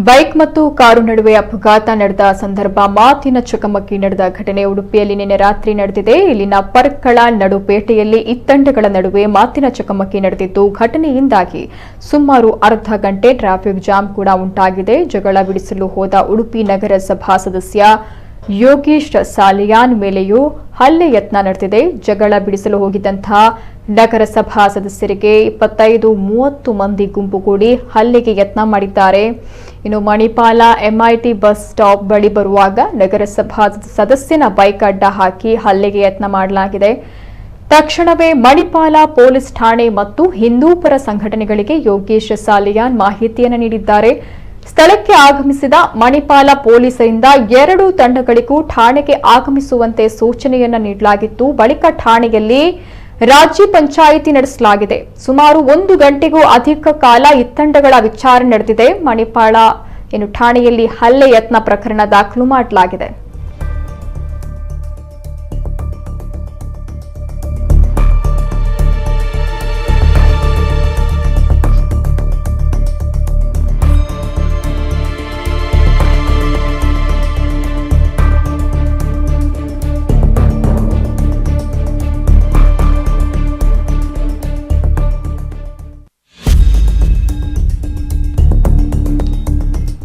Bike ಮತ್ತು car ನಡುವೆ ಅಪಘಾತ ನಡೆದ ಸಂದರ್ಭ ಮಾತಿನ ಚಕಮಕಿ ನಡೆದ ಘಟನೆ ಉಡುಪಿಯಲ್ಲಿ ನಿನ್ನೆ ರಾತ್ರಿ ನಡೆದಿದೆ. ಇಲ್ಲಿನ ಪರ್ಕಳ ನಡುಪೇಟೆಯಲ್ಲಿ ಇತ್ತಂಡಗಳ ನಡುವೆ ಮಾತಿನ ಚಕಮಕಿ ನಡೆದಿದ್ದು, ಘಟನೆಯಿಂದಾಗಿ ಸುಮಾರು ಅರ್ಧ ಗಂಟೆ ಟ್ರಾಫಿಕ್ ಜಾಮ್ ಕೂಡ ಉಂಟಾಗಿದೆ. ಜಗಳ ಬಿಡಿಸಲು ಹೋದ ಉಡುಪಿ ನಗರಸಭಾ ಸದಸ್ಯ ಯೋಗೀಶ್ ಸಾಲಿಯಾನ್ ಮೇಲೆಯೂ ಹಲ್ಲೆ ಯತ್ನ ನಡೆದಿದೆ. ಜಗಳ ಬಿಡಿಸಲು ಹೋಗಿದ್ದಂತಹ ನಗರಸಭಾ ಸದಸ್ಯರಿಗೆ 25-30 ಮಂದಿ ಗುಂಪುಗೂಡಿ ಹಲ್ಲೆಗೆ ಯತ್ನ ಮಾಡಿದ್ದಾರೆ. ಇನ್ನು ಮಣಿಪಾಲ ಎಂಐಟಿ ಬಸ್ ಸ್ಟಾಪ್ ಬಳಿ ಬರುವಾಗ ನಗರಸಭಾ ಸದಸ್ಯನ ಬೈಕ್ ಅಡ್ಡ ಹಾಕಿ ಹಲ್ಲೆಗೆ ಯತ್ನ ಮಾಡಲಾಗಿದೆ. ತಕ್ಷಣವೇ ಮಣಿಪಾಲ ಪೊಲೀಸ್ ಠಾಣೆ ಮತ್ತು ಹಿಂದೂಪರ ಸಂಘಟನೆಗಳಿಗೆ ಯೋಗೀಶ್ ಸಾಲಿಯಾನ್ ಮಾಹಿತಿಯನ್ನು ನೀಡಿದ್ದಾರೆ. ಸ್ಥಳಕ್ಕೆ ಆಗಮಿಸಿದ ಮಣಿಪಾಲ ಪೊಲೀಸರಿಂದ 2 ತಂಡಗಳಿಗೂ ಠಾಣೆಗೆ ಆಗಮಿಸುವಂತೆ ಸೂಚನೆಯನ್ನ ನೀಡಲಾಗಿತ್ತು. ಬಳಿಕ ಠಾಣೆಯಲ್ಲಿ ರಾಜ್ಯ ಪಂಚಾಯಿತಿ ನಡೆಸಲಾಗಿದೆ. ಸುಮಾರು 1 ಗಂಟೆಗೂ ಅಧಿಕ ಕಾಲ ಇತ್ತಂಡಗಳ ವಿಚಾರಣೆ ನಡೆದಿದೆ. ಮಣಿಪಾಲ ಠಾಣೆಯಲ್ಲಿ ಹಲ್ಲೆ ಯತ್ನ ಪ್ರಕರಣ ದಾಖಲು ಮಾಡಲಾಗಿದೆ.